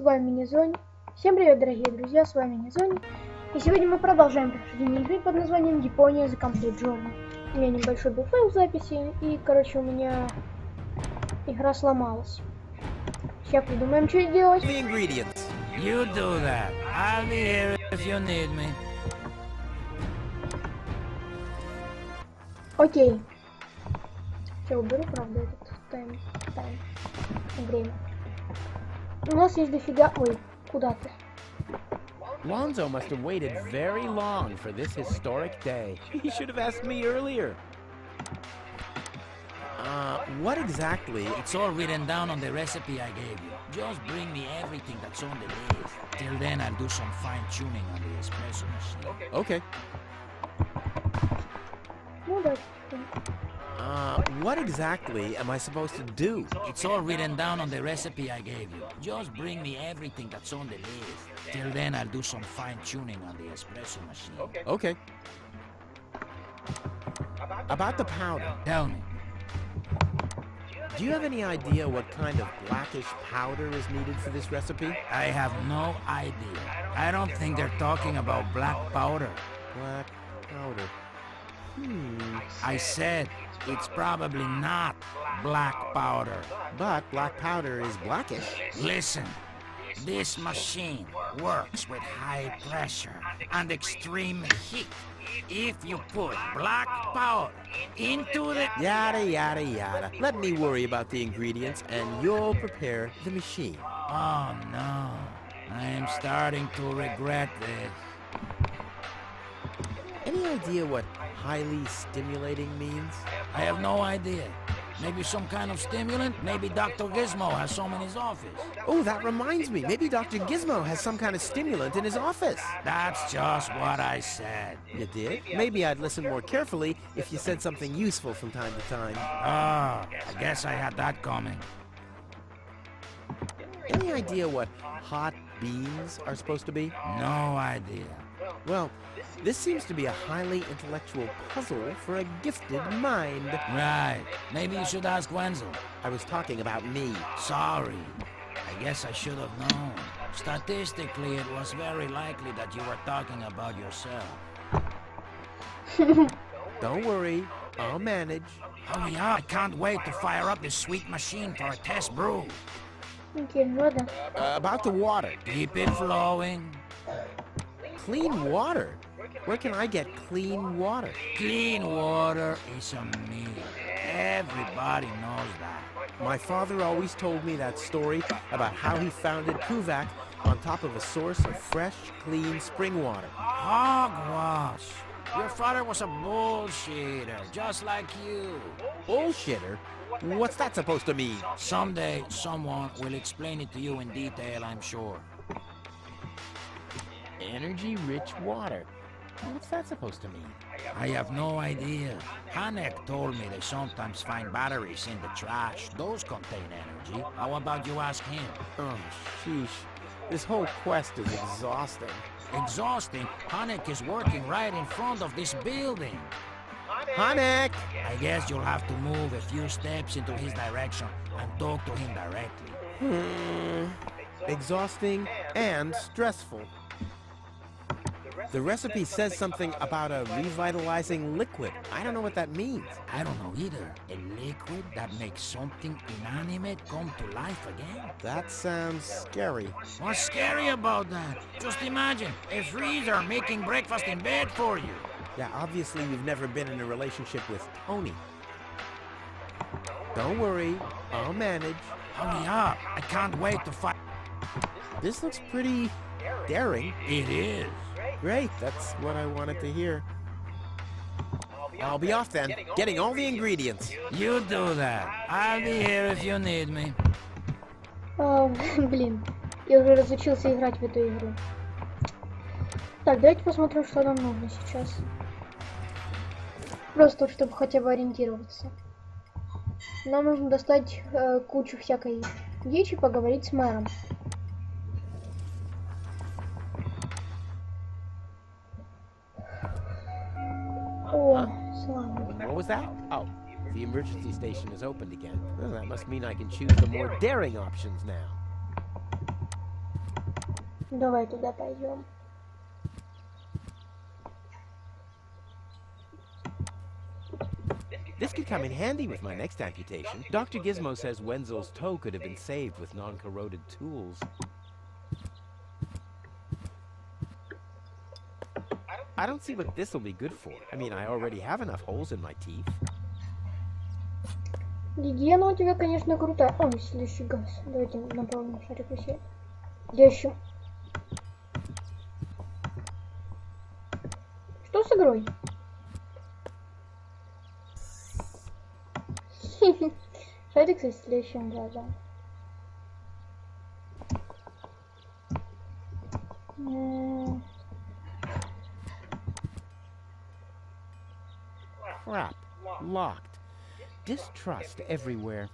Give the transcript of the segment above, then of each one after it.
вами Низонь. Всем привет, дорогие друзья, с вами Низонь. И сегодня мы продолжаем прохождение игры под названием Депония за Complete Journey. У меня небольшой был фейл в записи, и, короче, у меня игра сломалась. Сейчас придумаем, что делать. You do that. I'll be here if you need me. Окей. Сейчас уберу, правда, этот тайм. Время. У нас есть дофига... Ой, куда ты? Lonzo must have waited very long for this historic day. He should have asked me earlier. What exactly? It's all written down on the recipe I gave you. Just bring me everything that's on the list. Till then, I'll do some fine-tuning on the espresso machine. Okay. Ну да. What exactly am I supposed to do? It's all written down on the recipe I gave you. Just bring me everything that's on the list. Till then, I'll do some fine-tuning on the espresso machine. Okay. About the powder. Tell me. Do you have any idea what kind of blackish powder is needed for this recipe? I have no idea. I don't think they're talking about black powder. Black powder. I said it's probably not black powder. But black powder is blackish. Listen, this machine works with high pressure and extreme heat. If you put black powder into the... Yada, yada, yada. Let me worry about the ingredients and you'll prepare the machine. Oh no, I am starting to regret this. Any idea what highly stimulating means? I have no idea. Maybe some kind of stimulant? Maybe Dr. Gizmo has some in his office. Oh, that reminds me. Maybe Dr. Gizmo has some kind of stimulant in his office. That's just what I said. You did? Maybe I'd listen more carefully if you said something useful from time to time. Ah, I guess I had that coming. Any idea what hot beans are supposed to be? No idea. Well, this seems to be a highly intellectual puzzle for a gifted mind. Right. Maybe you should ask Wenzel. I was talking about me. Sorry. I guess I should have known. Statistically, it was very likely that you were talking about yourself. Don't worry, I'll manage. Hurry up. I can't wait to fire up this sweet machine for a test brew. Окей, ладно. About the water. Keep it flowing. Clean water? Where can I get clean water? Clean water is a myth. Everybody knows that. My father always told me that story about how he founded Kuvac on top of a source of fresh, clean spring water. Hogwash. Your father was a bullshitter, just like you. Bullshitter? What's that supposed to mean? Someday, someone will explain it to you in detail, I'm sure. Energy-rich water. What's that supposed to mean? I have no idea. Hanek told me they sometimes find batteries in the trash. Those contain energy. How about you ask him? Oh, sheesh. This whole quest is exhausting. Exhausting? Hanek is working right in front of this building. Hanek! I guess you'll have to move a few steps into his direction and talk to him directly. Exhausting and stressful. The recipe says something about a revitalizing liquid. I don't know what that means. I don't know either. A liquid that makes something inanimate come to life again? That sounds scary. What's scary about that? Just imagine a freezer making breakfast in bed for you. Yeah, obviously you've never been in a relationship with Tony. Don't worry, I'll manage. Hurry up. I can't wait to fight. This looks pretty daring. It is. Great, that's what I wanted to hear. I'll be off then, getting all the ingredients. You do that. I'll be here if you need me. Блин, я уже разучился играть в эту игру. Так, давайте посмотрим, что нам нужно сейчас. Просто чтобы хотя бы ориентироваться. Нам нужно достать кучу всякой дичи, поговорить с мэром. О, слава. What was that? Oh, the emergency station is opened again. Well, that must mean I can choose the more daring options now. Давай туда пойдем. This could come in handy with my next amputation. Dr. Gizmo says Wenzel's toe could have been saved with non-corroded tools. I don't see what this will be good for. I mean, I already have enough holes in my teeth. Гигиена у тебя, конечно, крутая. О, следующий газ. Давайте наполним шарик усилия. Где еще? Что с игрой? Шарик с исцеляющим газом. Crap. Locked. Distrust everywhere.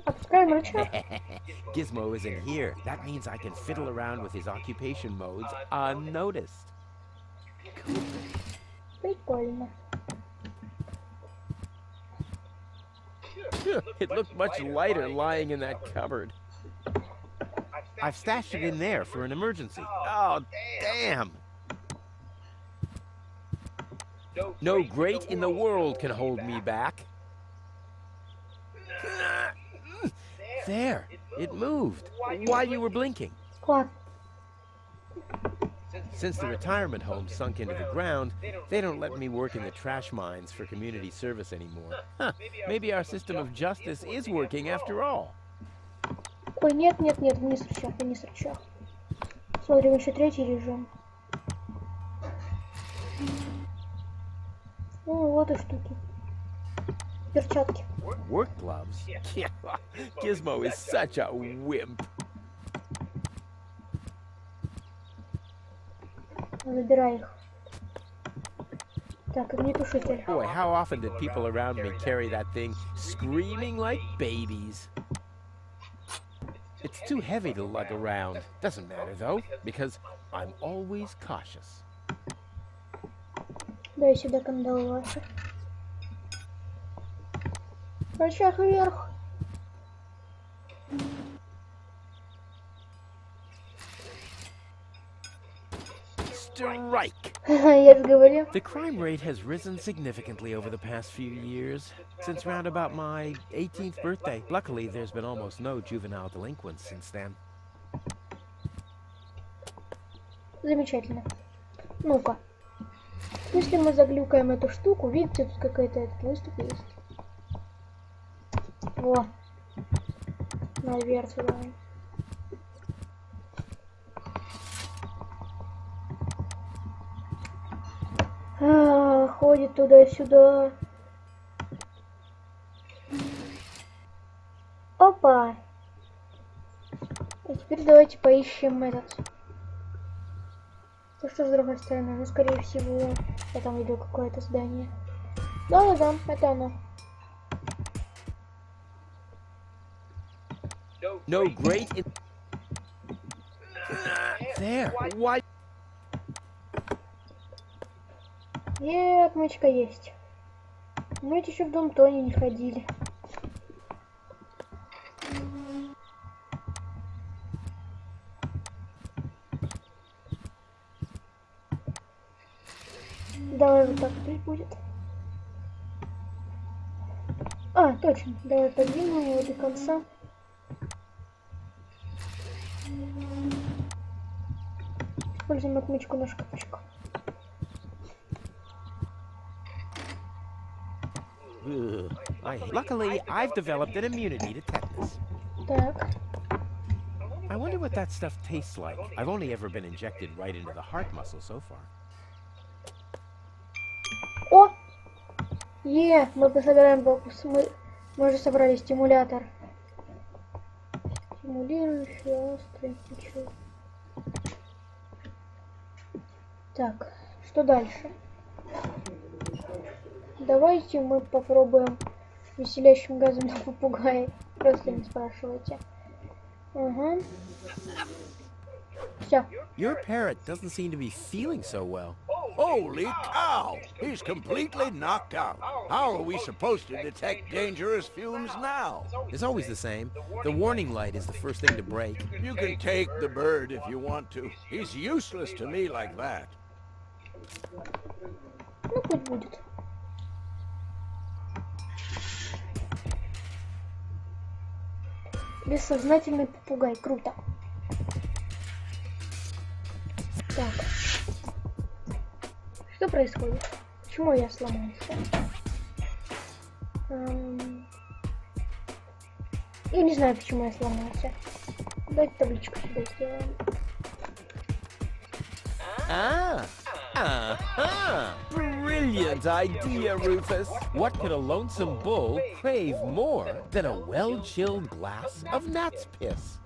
Опускаем рычаг. Gizmo isn't here. That means I can fiddle around with his occupation modes unnoticed. Прикольно. It looked much lighter lying in that cupboard. I've stashed it in there for an emergency. Oh, damn! No grate in the world can hold me back. There, it moved while you were blinking. Класс. Since the retirement home sunk into the ground, they don't let me work in the trash mines for community service anymore. Huh, maybe our system of justice is working after all. Ой, нет, нет, нет, вниз рычаг, вниз рычаг. Смотрим еще третий режим. Ну, вот и штуки. Перчатки. Work gloves? Yeah, Gizmo is such a wimp. Забирай их. Так, огнетушитель. Boy, how often did people around me carry that thing screaming like babies? It's too heavy to lug around. Doesn't matter though, because I'm always cautious. Дай сюда кандалы ваши. Рычаг вверх. Strike! Я же говорю. The crime rate has risen significantly over the past few years, since round about my 18th birthday. Luckily, there's been almost no juvenile delinquents since then. Замечательно. Ну-ка. Если мы заглюкаем эту штуку, видите, тут какой-то этот выступ есть. Во. Наверх давай. Ходит туда-сюда. Опа. И теперь давайте поищем этот. То что с другой стороны? Ну, скорее всего, я там видел какое-то здание. Да-да-да, это оно. No great in... There, why... Отмычка есть. Мы ведь еще в дом Тони не ходили. Давай вот так пусть будет. А, точно. Давай подвинем его до конца. Используем отмычку на шкафчик. Luckily, I've developed an immunity to tetanus. Так. I wonder what that stuff tastes like. I've only ever been injected right into the heart muscle so far. О! Мы пособираем бокус. Мы уже собрали стимулятор. Стимулирующий, острый, ничего. Так, что дальше? Давайте мы попробуем веселящим газом на попугае. Просто не спрашивайте. Угу. Все. Your parrot doesn't seem to be feeling so well. Holy cow! He's completely knocked out. How are we supposed to detect dangerous fumes now? It's always the same. The warning light is the first thing to break. You can take the bird if you want to. He's useless to me like that. Ну, пусть будет. Бессознательный попугай. Круто. Так. Что происходит? Почему я сломался? Я не знаю, почему я сломался. Давайте табличку сюда сделаем. Brilliant idea, Rufus. What could a lonesome bull crave more than a well-chilled glass of gnat's piss?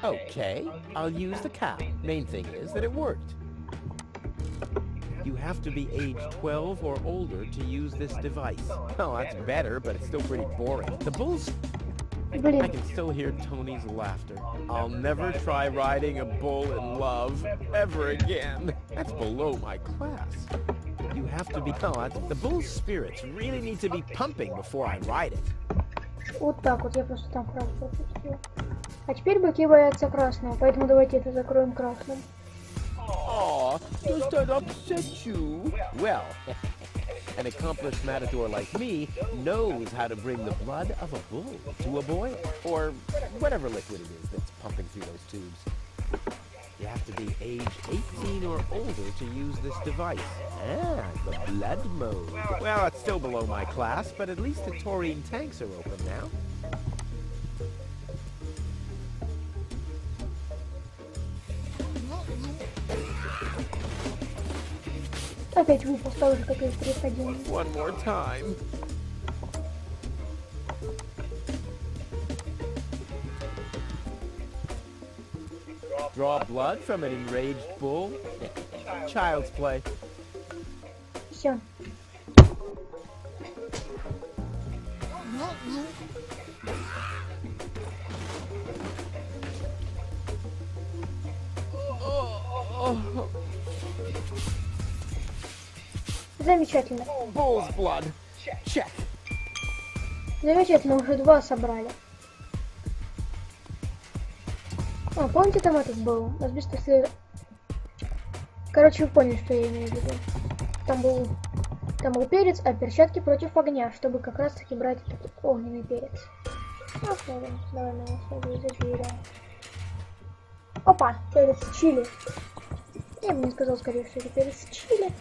Okay, I'll use the cow. Main thing is that it worked. You have to be age 12 or older to use this device. Oh, that's better, but it's still pretty boring. The bulls... I Блин, can still hear Tony's laughter. I'll never try riding a bull in love ever again. That's below my class. You have to be... Oh, the bull's spirits really need to be pumping before I ride it. вот так вот, я просто там фразу пропустила. А теперь быки боятся красного, поэтому давайте это закроем красным. Aw, does that upset you? Well, an accomplished matador like me knows how to bring the blood of a bull to a boil, or whatever liquid it is that's pumping through those tubes. You have to be age 18 or older to use this device. Ah, the blood mode. Well, it's still below my class, but at least the taurine tanks are open now. Опять выпал, тоже какое-то переходение. One more time. Draw blood from an enraged bull? Child's play. Все. Замечательно. Bull's blood. Check. Замечательно, уже 2 собрали. А, помните, там этот был? Разбитый след... Короче, вы поняли, что я имею в виду. Там был перец, а перчатки против огня, чтобы как раз таки брать этот огненный перец. Посмотрим. Давай мы его сразу заберем. Опа, перец чили. Я бы не сказал, скорее, что это перец чили.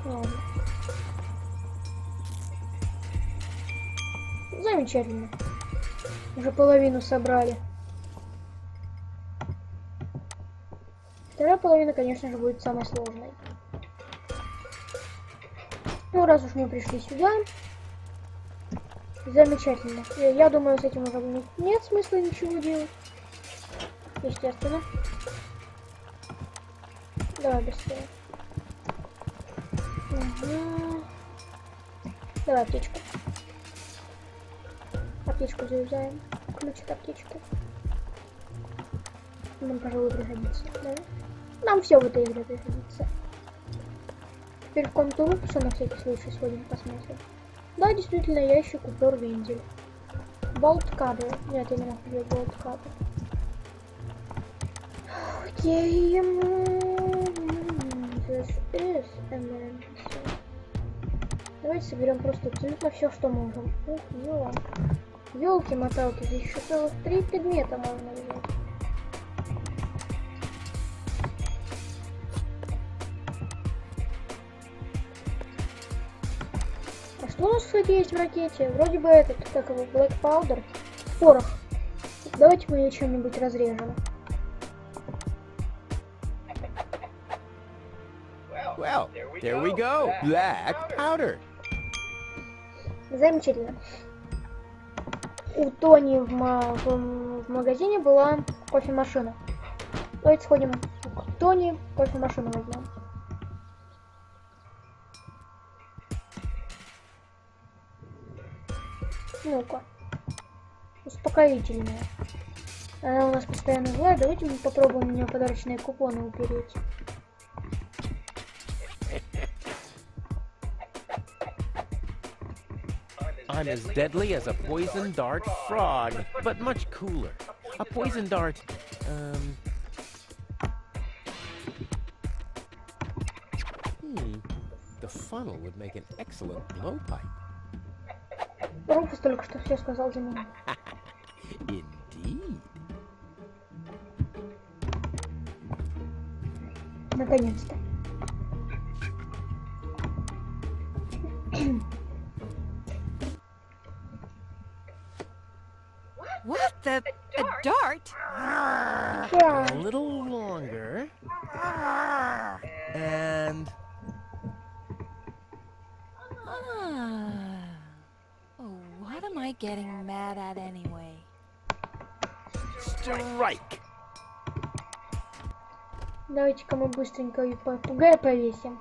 Ладно. Замечательно. Уже половину собрали. Вторая половина, конечно же, будет самой сложной. Ну, раз уж мы пришли сюда. Замечательно. Я думаю, с этим уже нет смысла ничего делать. Естественно. Давай быстрее. Угу. Давай аптечку. Аптечку заюзаем. Ключ от аптечки. Нам, пожалуй, пригодится. Да? Нам все в этой игре пригодится. Теперь в комнату выпуска на всякий случай сходим, посмотрим. Да, действительно, я ищу купюр вендель. Болт кабель. Нет, я не могу взять болт кабель. Окей. This is emergency. Давайте соберем просто абсолютно все, что можем. Ух, елки-моталки, здесь еще целых 3 предмета можно взять. А что у нас, кстати, есть в ракете? Вроде бы этот, как его, Black Powder, порох. Давайте мы ее чем-нибудь разрежем. Well, there we go. Black powder. Замечательно. У Тони в магазине была кофемашина. Давайте сходим к Тони, кофемашину возьмем. Ну-ка. Успокоительное. Она у нас постоянно злая. Давайте мы попробуем у нее подарочные купоны упереть. I'm as deadly as a poison dart frog, but much cooler. A poison dart, The funnel would make an excellent blowpipe. Руфус только что все сказал за меня. Indeed. Наконец-то. What the? A dart? A little longer. And Oh, what am I getting mad at anyway? strike. Давайте-ка мы быстренько и попугая повесим.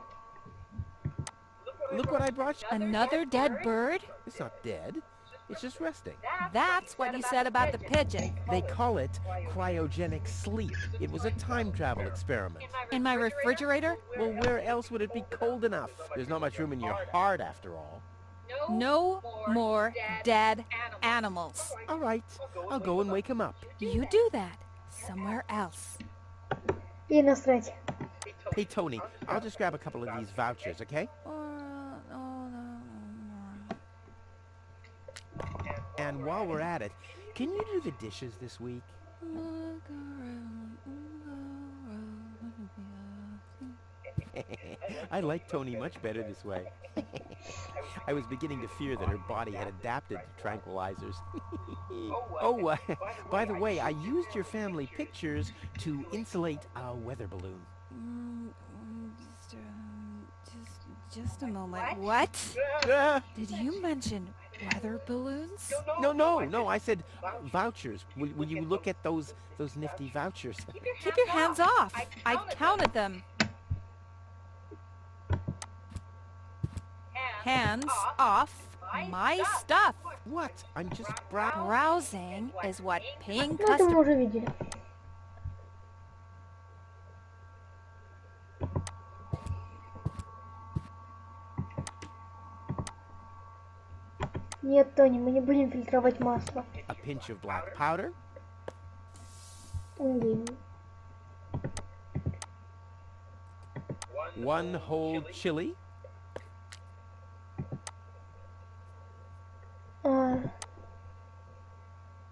Look what I brought you. Another dead bird? It's not dead. It's just resting. That's what you said about the pigeon. They call it cryogenic sleep. It was a time travel experiment. In my refrigerator? Well, where else would it be cold enough? There's not much room in your heart, after all. No more dead animals. All right, I'll go and wake him up. You do that somewhere else. И насрать. Hey, Tony, I'll just grab a couple of these vouchers, okay? And while we're at it, can you do the dishes this week? I like Tony much better this way. I was beginning to fear that her body had adapted to tranquilizers. Oh, by the way, I used your family pictures to insulate a weather balloon. Just a moment. What? Ah, Did you mention weather balloons? no, I said vouchers. Will you look at those nifty vouchers? Keep your hands off. I counted them. Hands off my stuff. What? I'm just Browsing is what paying Ну, это мы customers... уже видели. Нет, Тони, мы не будем фильтровать масло. A pinch of black powder. One whole chili.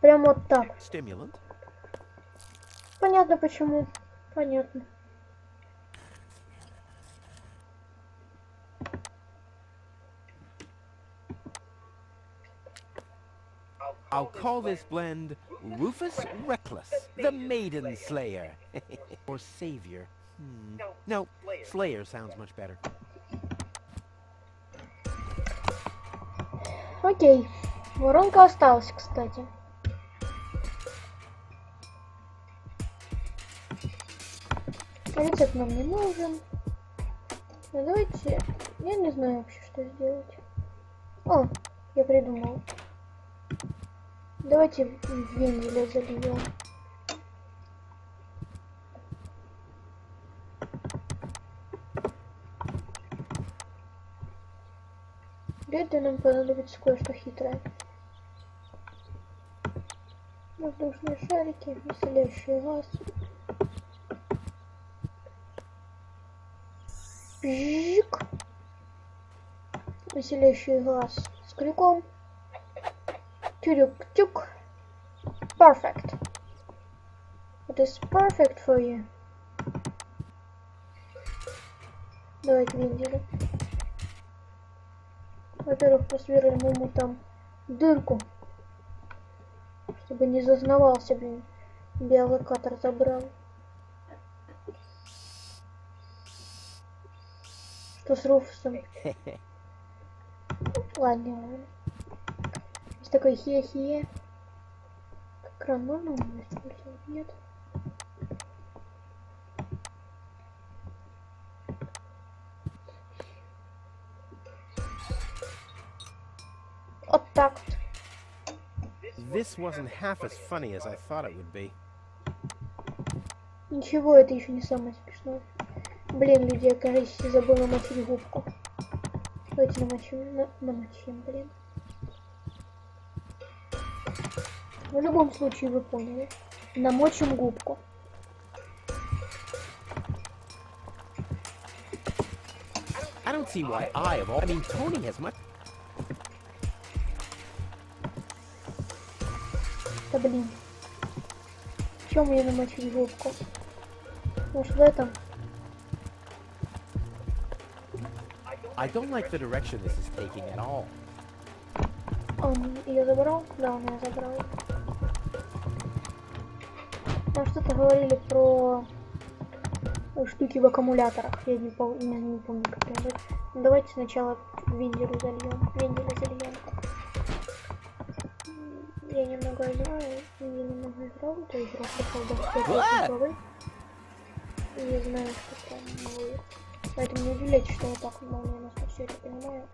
Прям вот так. Stimulant. Понятно почему. Понятно. I'll call this blend Rufus Reckless, the Maiden Slayer. Or Savior. No, Slayer sounds much better. Окей. Воронка осталась, кстати. Рецепт нам не нужен. Ну, давайте... Я не знаю вообще, что сделать. О, я придумал. Давайте вензеля зальем. Для этого нам понадобится кое-что хитрое. Воздушные шарики, веселящий газ. Пжик. Веселящий газ с крюком. Тюрюк-тюк. Perfect. It is perfect for you. Давайте вензели. Во-первых, просверлим ему там дырку, чтобы не зазнавался, блин. Биолокатор забрал. Что с Руфусом? Ладно. Есть такой хе-хе. Кран можно у меня использовать? Нет. Вот так вот. This wasn't half as funny as I thought it would be. Ничего, это еще не самое смешное. Блин, люди, я, кажется, забыл намочить губку. Давайте намочим, блин. В любом случае, вы поняли. Намочим губку. I don't see why I mean, Tony has much... Да блин. В чем мне намочить губку? Может в этом? I don't like the direction this is taking at all. Он ее забрал? Да, он ее забрал. Нам что-то говорили про штуки в аккумуляторах. Я не помню, как это. Давайте сначала венделю зальем. Я немного играю, то есть игру прошел до 5 и я знаю, что там будет. Поэтому не удивляйтесь, что я так молниеносно все это понимаю.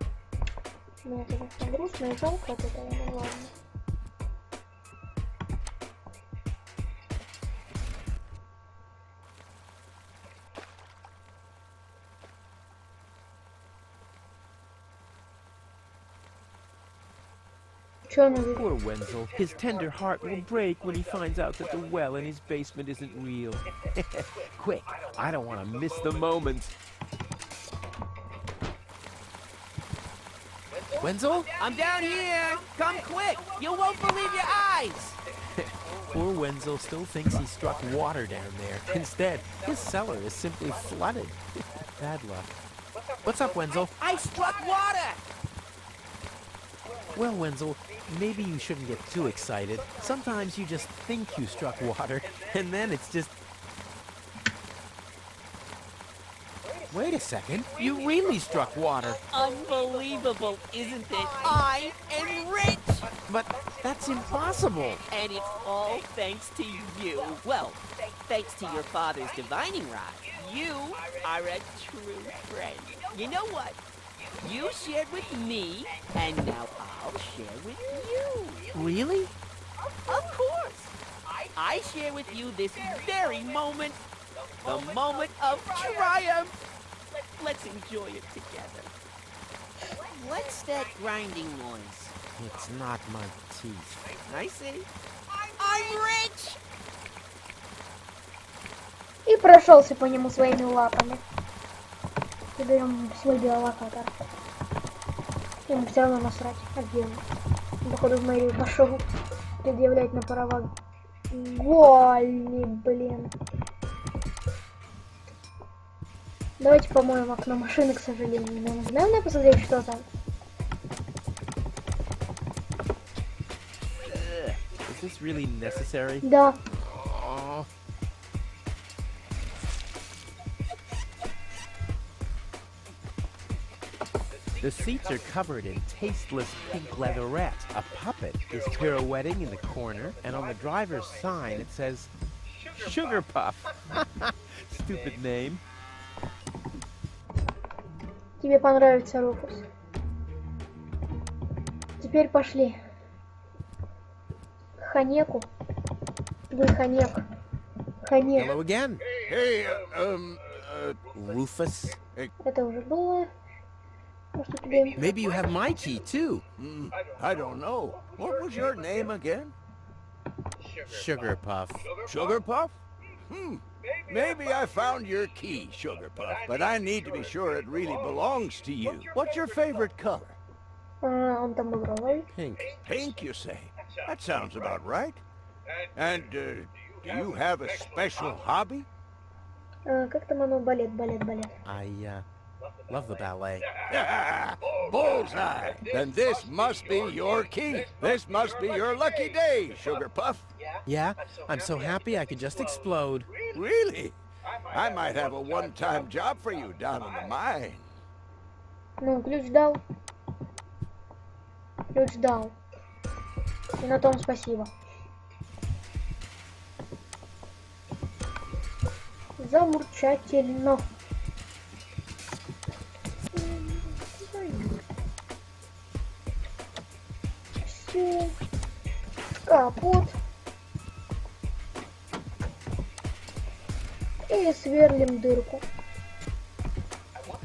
Мне, конечно, грустно и жалко от этого, но ладно. Poor Wenzel. His tender heart will break when he finds out that the well in his basement isn't real. Quick, I don't want to miss the moment. Wenzel? I'm down here! Come quick! You won't believe your eyes! Poor Wenzel still thinks he struck water down there. Instead, his cellar is simply flooded. Bad luck. What's up, Wenzel? I struck water! Well, Wenzel, maybe you shouldn't get too excited. Sometimes you just think you struck water, and then it's just... Wait a second, you really struck water. Unbelievable, isn't it? I am rich! But that's impossible. And it's all thanks to you. Well, thanks to your father's divining rod. You are a true friend. You know what? You shared with me, and now I'll share with you. Really? Of course. I share with you this very moment. The moment of triumph. Let's enjoy it together. What's that grinding noise? It's not my teeth. I see. I'm rich! И прошелся по нему своими лапами. Берем свой биолокатор. Ему все равно насрать. А где он? Походу в мэрию пошел предъявлять на права. Голи, блин. Давайте помоем окно машины, к сожалению. Нам главное посмотреть, что там. Is this really necessary? Да. Oh. The seats are covered in tasteless pink leatherette. A puppet is pirouetting in the corner, and on the driver's sign it says Sugar Puff. Stupid name. Тебе понравится, Руфус. Теперь пошли. Ханеку. Вы Ханек. Ханек. Hello again. Hey, Rufus. Это уже было. Может, тебе... Maybe you have my key too. I don't know. What was your name again? Sugar Puff. Sugar Puff? Maybe I found your key, Sugar Puff, but I need to be sure it really belongs to you. What's your favorite color? Он там багровый. Pink. Pink, you say? That sounds about right. And, do you have a special hobby? Как там оно? Балет. I love the ballet. Bullseye! Then this must be your key. This must be your lucky day, Sugar Puff. Yeah, I'm so happy I could just explode. Really? I might have a one-time job for you down in the mine. Ну, ключ дал. И на том спасибо. Замурчательно. Все. капот. И сверлим дырку.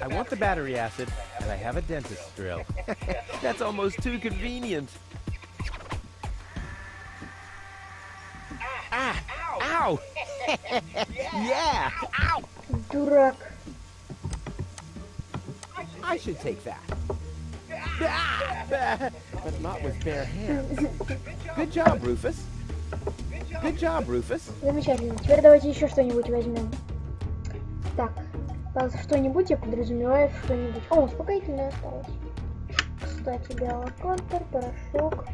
I want the battery acid, and I have a dentist drill. That's almost too convenient. Ah! Ow! Yeah! Ow! Дурак. I should take that. Ah! But not with bare hands. Good job, Rufus. Good job, Rufus. Замечательно. Теперь давайте еще что-нибудь возьмем. Так, под что-нибудь я подразумеваю что-нибудь. О, успокоительное осталось. Кстати, биолокатор, порошок.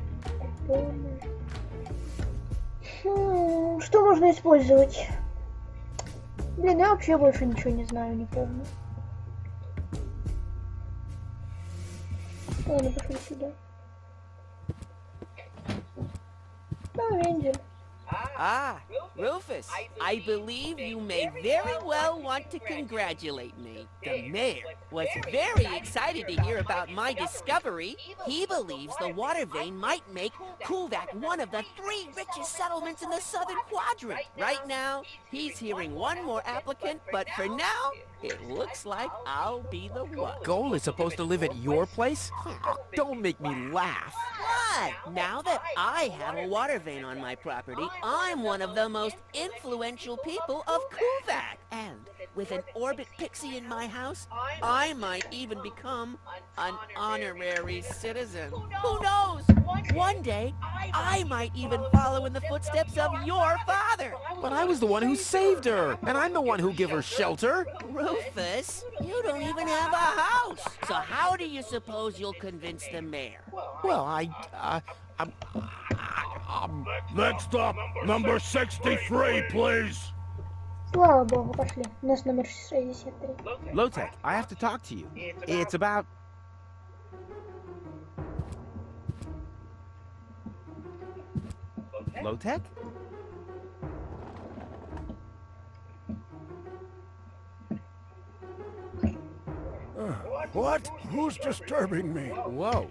Что можно использовать? Блин, я вообще больше ничего не знаю, не помню. Ладно, пошли сюда. Вендель. Ah, Rufus, I believe you may very well want to congratulate me. The mayor was very excited to hear about my discovery. He believes the water vein might make Kuvak one of the 3 richest settlements in the southern quadrant. Right now, he's hearing one more applicant, but for now, it looks like I'll be the one. Goal is supposed to live at your place? Oh, don't make me laugh. What? Now that I have a water vein on my property, I'm one of the most influential people of Kuvak. And with an orbit pixie in my house, I might even become an honorary citizen. Who knows? One day, I might even follow in the footsteps of your father. But I was the one who saved her, and I'm the one who gave her shelter. Rufus, you don't even have a house. So how do you suppose you'll convince the mayor? Well, Next up, number 63, please. Слава богу, пошли. У нас номер 63. Lotek, I have to talk to you. It's about... Lotek? What? Who's disturbing me? Whoa.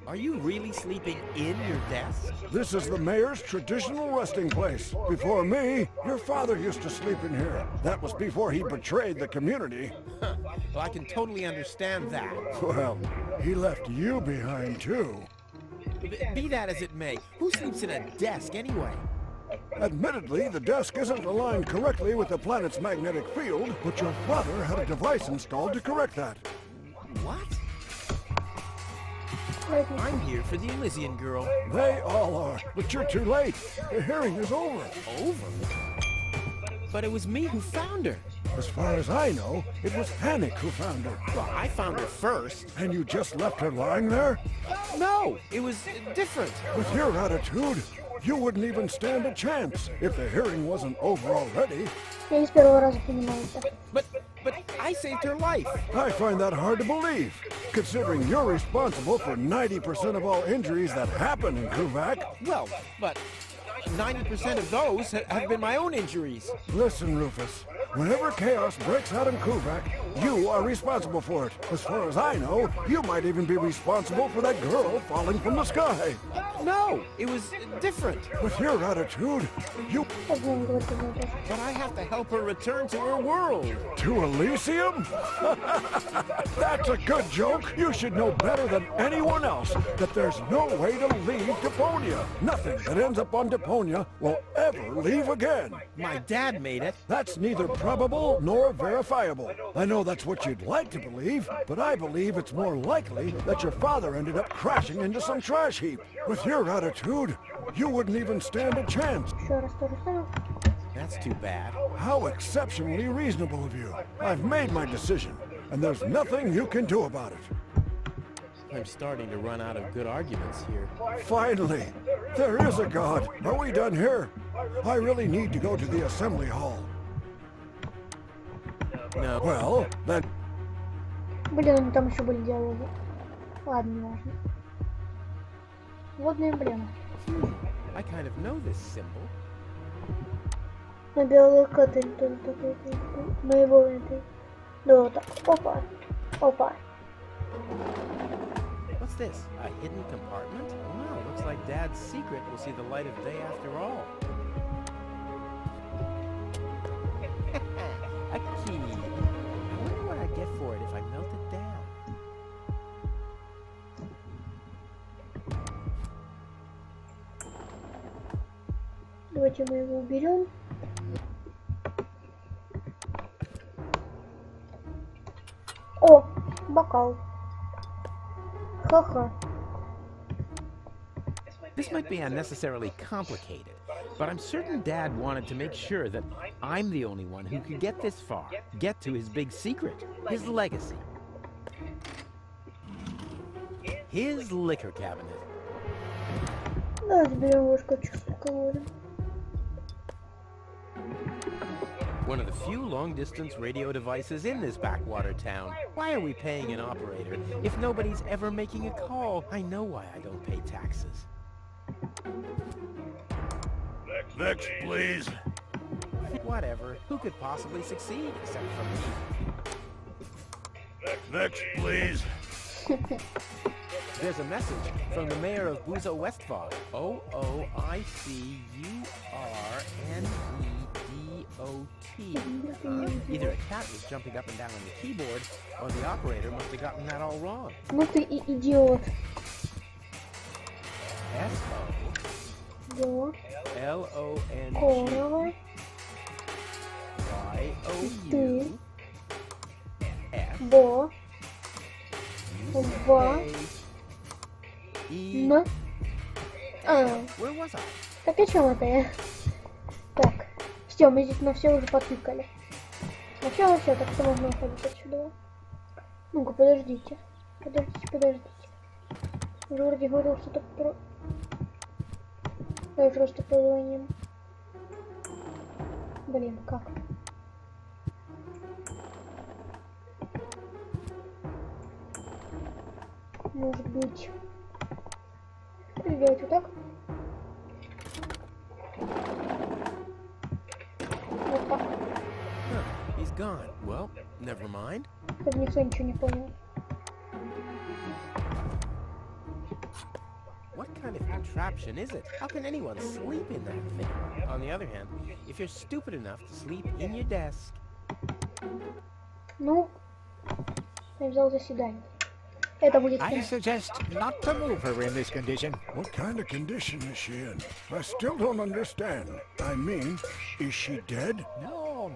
Are you really sleeping in your desk? This is the mayor's traditional resting place. Before me, your father used to sleep in here. That was before he betrayed the community. Well, I can totally understand that. Well, he left you behind too. Be that as it may, who sleeps in a desk anyway? Admittedly, the desk isn't aligned correctly with the planet's magnetic field, but your father had a device installed to correct that. What? I'm here for the Elysian girl. They all are, but you're too late. The hearing is over. Over? But it was me who found her. As far as I know, it was Hannick who found her. Well, I found her first. And you just left her lying there? No, it was different. With your attitude, you wouldn't even stand a chance if the hearing wasn't over already. Я не с первого раза понимаю это. But I saved her life. I find that hard to believe, considering you're responsible for 90% of all injuries that happen in Kuvak. Well, but 90% of those have been my own injuries. Listen, Rufus, whenever chaos breaks out in Kuvak, you are responsible for it. As far as I know, you might even be responsible for that girl falling from the sky. No, it was different. With your attitude, you... But I have to help her return to her world. To Elysium? That's a good joke. You should know better than anyone else that there's no way to leave Deponia. Nothing that ends up on Deponia will ever leave again. My dad made it. That's neither probable nor verifiable. I know that's what you'd like to believe, but I believe it's more likely that your father ended up crashing into some trash heap. With your attitude, you wouldn't even stand a chance. That's too bad. How exceptionally reasonable of you. I've made my decision, and there's nothing you can do about it. I'm starting to run out of good arguments here. Finally, there is a God. Are we done here? I really need to go to the assembly hall. No. Well, then... Блин, там еще были диалоги. Ладно, не важно. Водная эмблема. I kind of know this symbol. На биолокаторе тоже такой. На его этой. Да, вот так. Опа. Опа. What's this? A hidden compartment? Wow, looks like Dad's secret will see the light of day after all. A key. I wonder what I'd get for it if I melt it down. Давайте мы его уберем. О, бокал. Ха-ха. This might be unnecessarily complicated, but I'm certain Dad wanted to make sure that I'm the only one who could get this far, get to his big secret, his legacy. His liquor cabinet. Давайте берем ложку чувствую. One of the few long-distance radio devices in this backwater town. Why are we paying an operator if nobody's ever making a call? I know why I don't pay taxes. Next, please. Whatever. Who could possibly succeed except for me? Next, please. There's a message from the mayor of Buzo Westfall. O-O-I-C-U-R-N-E-D-O-T. Either a cat was jumping up and down on the keyboard, or the operator must have gotten that all wrong. Ну ты и идиот. S-O-L-O-N-G. Корова. Y-O-U. F. Бо. Ва. E. Н. А, Where was I? так о чем это я? Так. Все, мы здесь на все уже потыкали. На все, так что можно уходить отсюда. Ну-ка, подождите. Подождите. Вроде говорил что-то про... Давай просто позвоним. Блин, как? Может быть... Сделать вот так. Вот так. Huh, he's gone. Well, never mind. Чтобы никто ничего не понял. What kind of contraption is it? How can anyone sleep in that thing? On the other hand, if you're stupid enough to sleep in your desk... Ну, я взял заседание. Это будет... I suggest not to move her in this condition. What kind of condition is she in? I still don't understand. I mean, is she dead? No,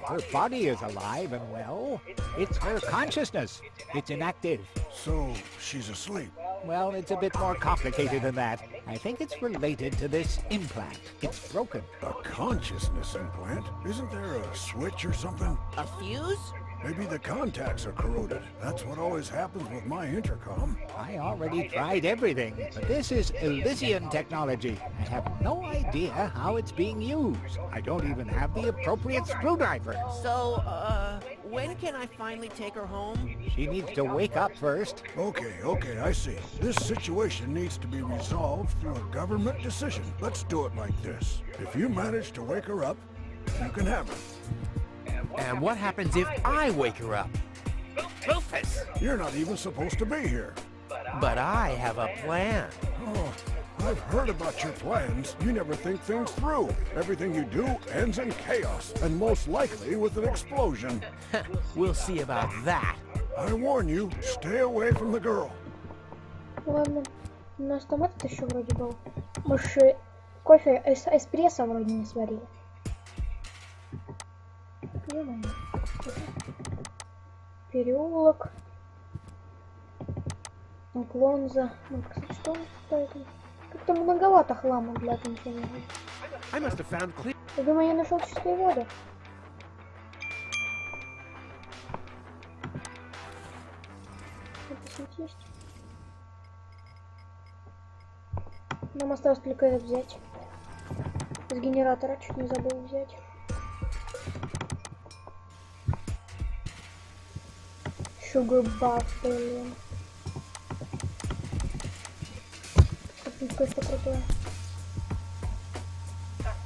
her body is alive and well. It's her consciousness. It's inactive. So, she's asleep. Well, it's a bit more complicated than that. I think it's related to this implant. It's broken. A consciousness implant? Isn't there a switch or something? A fuse? Maybe the contacts are corroded. That's what always happens with my intercom. I already tried everything, but this is Elysian technology. I have no idea how it's being used. I don't even have the appropriate screwdriver. So, when can I finally take her home? She needs to wake up first. Okay, I see. This situation needs to be resolved through a government decision. Let's do it like this. If you manage to wake her up, you can have her. And what happens if I wake her up? Rufus! You're not even supposed to be here. But I have a plan. Oh, I've heard about your plans. You never think things through. Everything you do ends in chaos, and most likely with an explosion. We'll see about that. I warn you, stay away from the girl. Ладно. У нас томат еще вроде был. Мы же кофе эспрессо вроде не сварили. Переулок. Уклонза. Ну, кстати, что он стоит? Как-то многовато хлама для окончания. I must have found clear. Я думаю, я нашел чистую воду. Это здесь есть. Нам осталось только этот взять. Из генератора чуть не забыл взять. Sugar buff, блин. Кое-что крутое.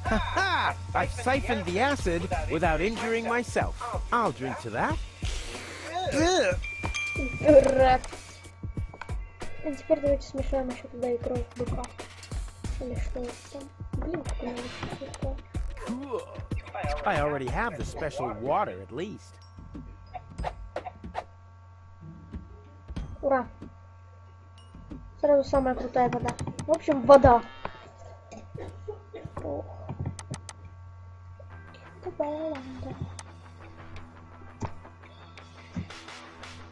Ha! I've siphoned the acid without injuring myself. I'll drink to that. Дурак. А теперь давайте смешаем еще туда и кровь быка. Или что это там? Блин, как она легко. I already have the special water at least. Ура! Сразу самая крутая вода. В общем, вода. Ох.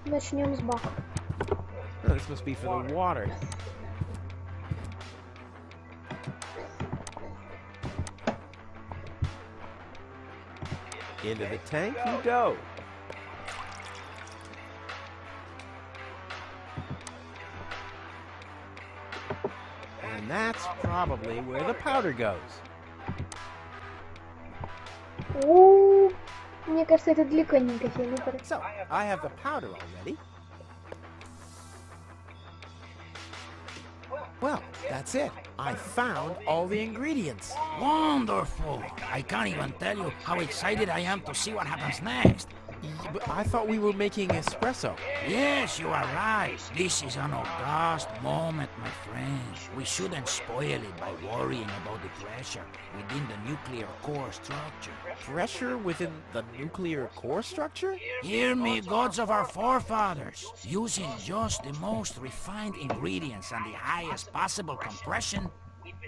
Начнем с бака. Oh, this must be for the water. Into the tank you go. And that's probably where the powder goes. О, мне кажется, это далеконенько сильно. So, I have the powder already. Well, that's it. I found all the ingredients. Wonderful! I can't even tell you how excited I am to see what happens next. But I thought we were making espresso. Yes, you are right. This is an august moment, my friends. We shouldn't spoil it by worrying about the pressure within the nuclear core structure. Pressure within the nuclear core structure? Hear me, gods of our forefathers. Using just the most refined ingredients and the highest possible compression,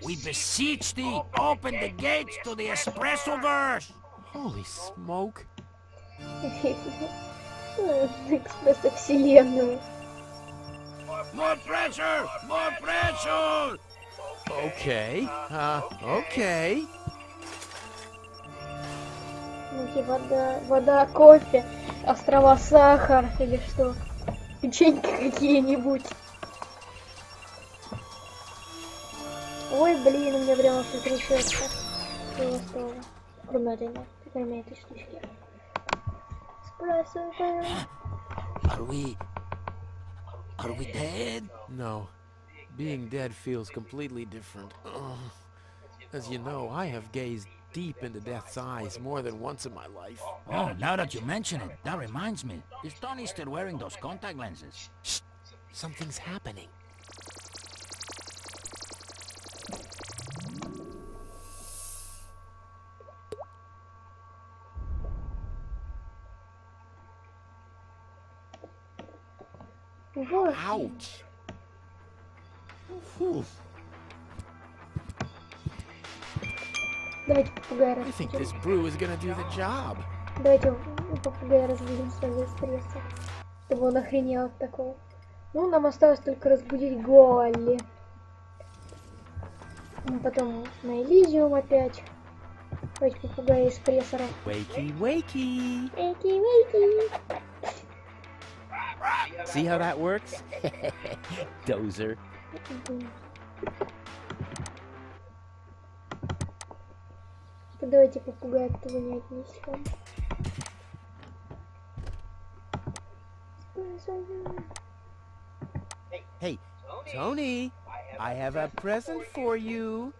we beseech thee, open the gates to the espresso-verse. Holy smoke. Экспресс вселенную. More pressure! More pressure! Okay. Okay. Ну, вода, кофе, острова сахар или что? Печеньки какие-нибудь. Ой, блин, у меня прямо все трясется. Что? Кроме этой штучки. Are we dead? No. Being dead feels completely different. Ugh. As you know, I have gazed deep into death's eyes more than once in my life. Oh, now that you mention it, that reminds me. Is Tony still wearing those contact lenses? Shh! Something's happening. Вот. Ouch! Whew. Давайте попугая I think разбудим. this brew is gonna do the job. Давайте попугая разбудим сразу эспрессо. Чтобы он охренел от такого. Ну, нам осталось только разбудить Голли. Потом на Элизиум опять. Давайте попугая эспрессора. Wakey, wakey! Вейки. See how that works? Dozer. Давайте попугая оттуда не отнесем. Hey, Tony, I have a present for you.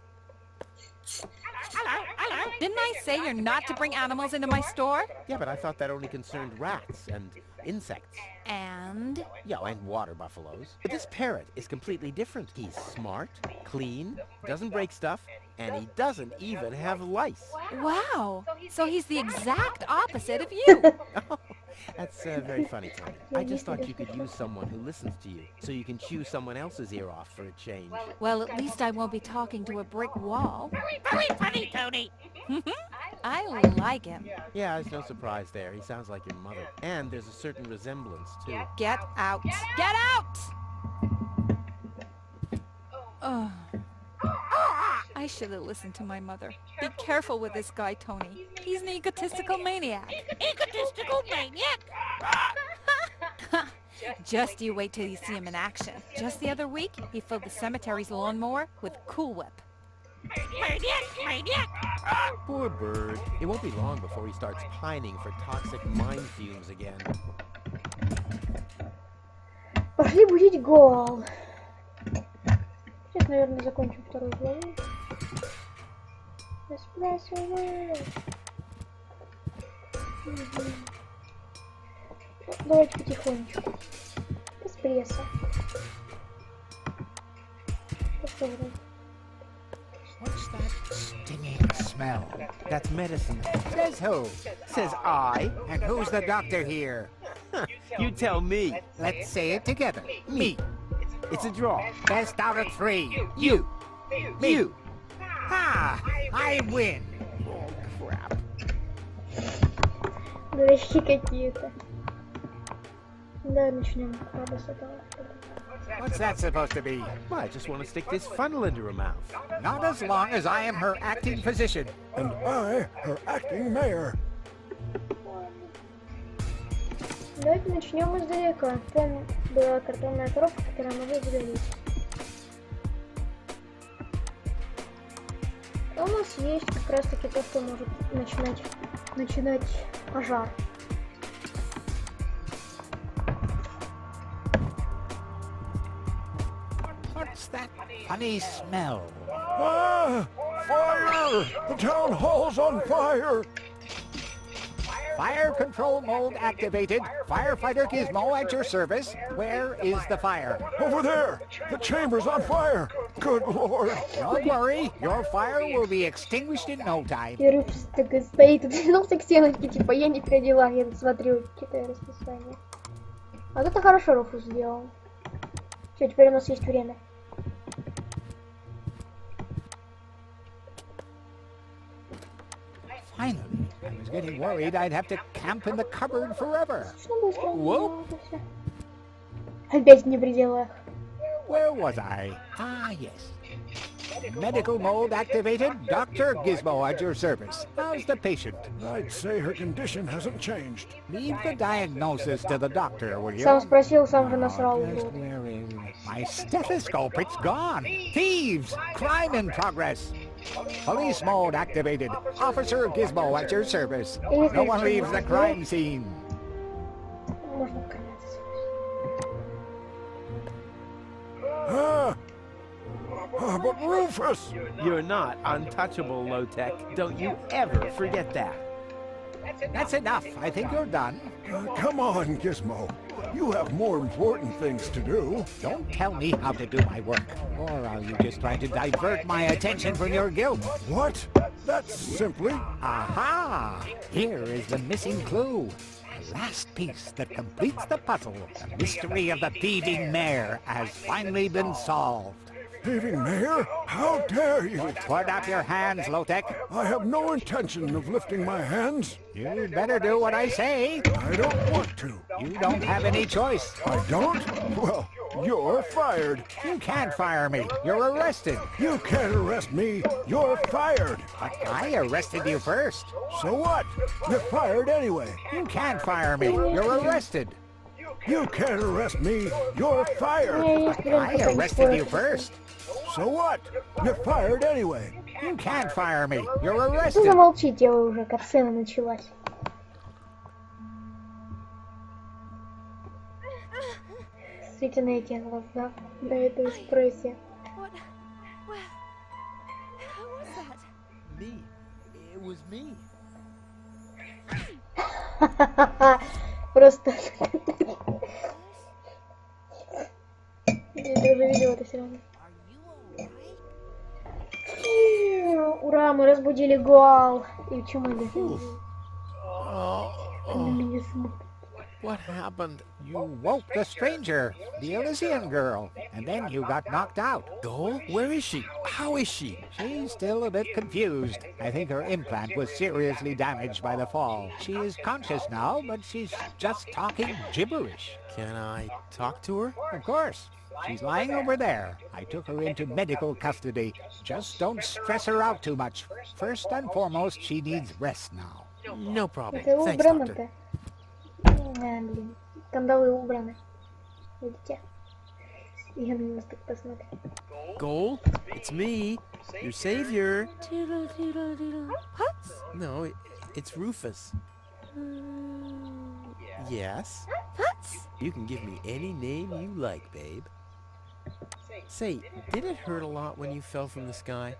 Hello. Didn't I say you're not to bring animals into my store? Yeah, but I thought that only concerned rats and insects. And? Yeah, and water buffaloes. But this parrot is completely different. He's smart, clean, doesn't break stuff, and he doesn't even have lice. Wow. So he's the exact opposite of you. Oh, that's very funny, Tony. I just thought you could use someone who listens to you, so you can chew someone else's ear off for a change. Well, at least I won't be talking to a brick wall. Very funny, Tony. I like him. Yeah, there's no surprise there. He sounds like your mother. And there's a certain resemblance, too. Get out. Get out! Ugh. I should have listened to my mother. Be careful with this guy, Tony. He's an egotistical maniac. Egotistical maniac! Just you wait till you see him in action. Just the other week, he filled the cemetery's lawnmower with Cool Whip. Maniac! Poor bird. It won't be long before he starts pining for toxic mine fumes again. Пошли будить Гол. Сейчас, наверное, закончим вторую главу. Эспрессо. Давайте потихонечку. Эспрессо. что вроде. What's that stinging smell? That's medicine. Says who? Says I. And who's the doctor here? You tell me. Let's say it together. Me. It's a draw. Best out of three. You. Me. You. Ah, I win. Oh, crap. Дурачки какие-то. Да, начнем, правда, с этого. What's that supposed to be? Well, I just want to stick this funnel into her mouth. Not as long as I am her acting physician. And I, her acting mayor. Давайте начнем издалека. Там была картонная коробка, которую могу удалить. А у нас есть как раз таки то, что может начинать пожар. What's that funny smell? Ah! Fire! The town hall's on fire! Fire control mode activated. Firefighter Gizmo at your service. Where is the fire? Over there! The chamber's on fire! Good lord! Don't worry, your fire will be extinguished in no time. И Руфус такой стоит, отвернулся к стеночке, типа, я не при делах, я тут смотрю, читаю расписание. Вот это хорошо Руфус сделал. Все, теперь у нас есть время. Finally, I was getting worried I'd have to camp in the cupboard forever. Слишком быстро. Whoop. Ну, это всё. Опять не при делах. Where was I? Ah, yes. Medical mode activated. Dr. Gizmo at your service. How's the patient? I'd say her condition hasn't changed. Leave the diagnosis to the doctor, will you? Сам спросил, сам же насрал. Just Вот. where is my stethoscope? It's gone. Thieves! Crime in progress. Police mode activated. Officer Gizmo at your service. No one leaves the crime scene. Можно покоряться. Ah! Ah, but Rufus! You're not untouchable, low-tech. Don't you ever forget that. That's enough. I think you're done. Come on, Gizmo. You have more important things to do. Don't tell me how to do my work. Or are you just trying to divert my attention from your guilt? What? That's simply... Aha! Here is the missing clue. The last piece that completes the puzzle. The mystery of the thieving mayor has finally been solved. Thieving mayor? How dare you! Put up your hands, Lotek. I have no intention of lifting my hands. You'd better do what I say. I don't want to. You don't have any choice. I don't? Well, you're fired. You can't fire me. You're arrested. You can't arrest me. You're fired. But I arrested you first. So what? You're fired anyway. You can't fire me. You're arrested. You can't arrest me. You're У fired. меня есть время, I пока не arrested you спорят. first. So what? You're fired anyway. You can't fire me. You're Ну arrested. замолчите вы уже, катсцена началась. Смотрите на эти глаза, на эту экспрессию. What? Well, who was that? Me. It was me. Просто... Я уже видела это все равно. Ура, мы разбудили Гуал. И почему это? На меня смотрит. What happened? You woke the stranger, the Elysian girl, and then you got knocked out. Goal? Where is she? How is she? She's still a bit confused. I think her implant was seriously damaged by the fall. She is conscious now, but she's just talking gibberish. Can I talk to her? Of course. She's lying over there. I took her into medical custody. Just don't stress her out too much. First and foremost, she needs rest now. No problem. Это Thanks, убрано-то. doctor. Блин. Кандалы убраны. Видите? Я на вас так посмотрю. Goal? It's me, your savior. Doodle doodle doodle. Putz? No, it's Rufus. Yes? Putz? You can give me any name you like, babe. Say, did it hurt a lot when you fell from the sky?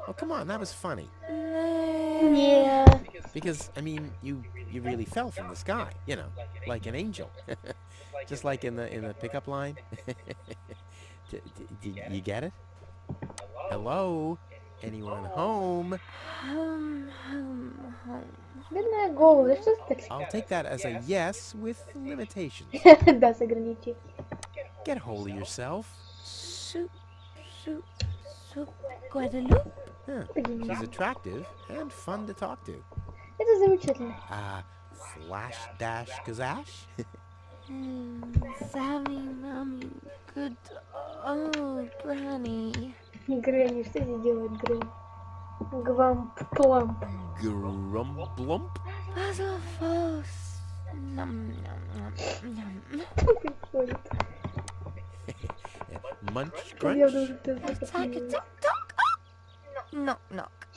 Oh, come on, that was funny. Нет. Because, I mean, you really fell from the sky, you know, like an angel. Just like in the pickup line. Did you get it? Hello? Anyone home? Home. Бедная голая, что ты так I'll take that as a yes with limitations. Да, с ограничением. Get a hold of yourself. Soup, Guadeloupe. Huh. She's attractive and fun to talk to. Это замечательно. Flash dash kazash? Sammy, mommy, good old granny. Грэнни, что здесь делает Грэнни? Гвамп-пламп. Grumblump? Basil Foss. Nom, nom, nom, nom. Приходит. Munch Я crunch? уже тоже Attack, посмотрела. attack, knock. Knock, knock.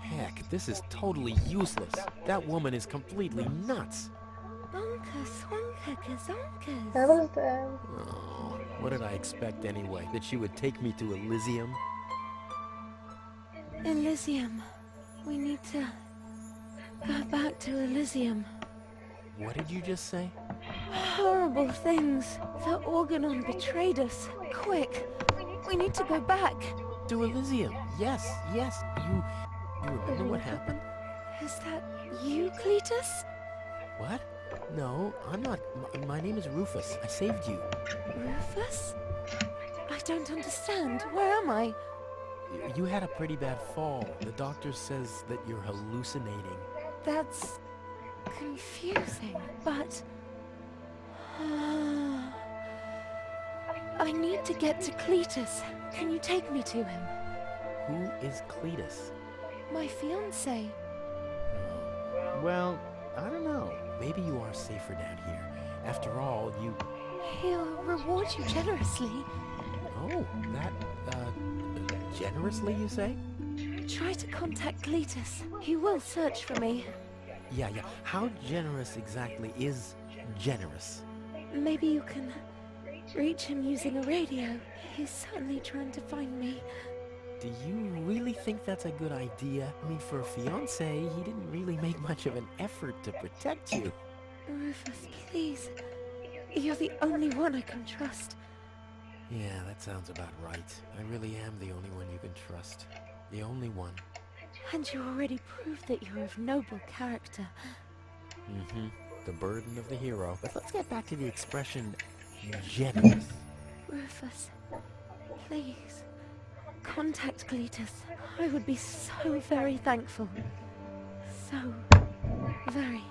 Heck, this is totally useless. That woman is completely nuts. Bonkers, wonkers, zonkers. Она просто... Oh, what did I expect anyway? That she would take me to Elysium? Elysium. We need to go back to Elysium. What did you just say? Horrible things. The Organon betrayed us. Quick. We need to go back. To Elysium. Yes. You remember what happened? Is that you, Cletus? What? No, I'm not. My name is Rufus. I saved you. Rufus? I don't understand. Where am I? You had a pretty bad fall. The doctor says that you're hallucinating. That's confusing, but... I need to get to Cletus. Can you take me to him? Who is Cletus? My fiancé. Well, I don't know. Maybe you are safer down here. After all, you... He'll reward you generously. Oh, that, generously, you say? Try to contact Cletus. He will search for me. Yeah. How generous exactly is generous? Maybe you can reach him using a radio. He's certainly trying to find me. Do you really think that's a good idea? I mean, for a fiancé, he didn't really make much of an effort to protect you. Rufus, please. You're the only one I can trust. Yeah, that sounds about right. I really am the only one you can trust. The only one. And you already proved that you're of noble character. Mm-hmm. The burden of the hero. But let's get back to the expression, generous. Rufus, please. Contact Cletus. I would be so very thankful. So very,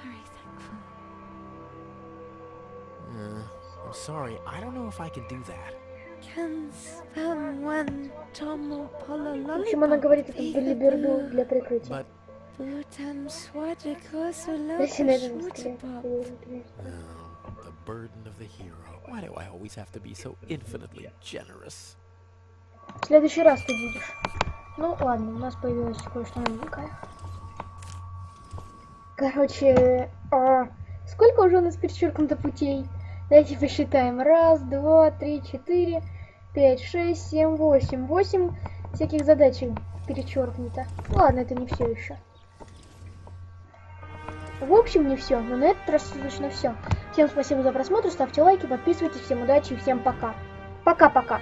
very thankful. I'm sorry, I don't know if I can do that. Can someone tomo polo В общем, она говорит эту билиберду для прикрытия. But, Если на этом не стрелять, the burden of the hero. Why do I always have to be so infinitely generous? В следующий раз ты будешь. Ну ладно, у нас появилось кое-что новенькое. Короче, сколько уже у нас перечеркнуто путей? Давайте посчитаем. 1, 2, 3, 4, 5, 6, 7, 8. 8 всяких задачек перечеркнуто. Ладно, это не все еще. В общем, не все, но на этот раз точно все. Всем спасибо за просмотр, ставьте лайки, подписывайтесь, всем удачи и всем пока. Пока-пока.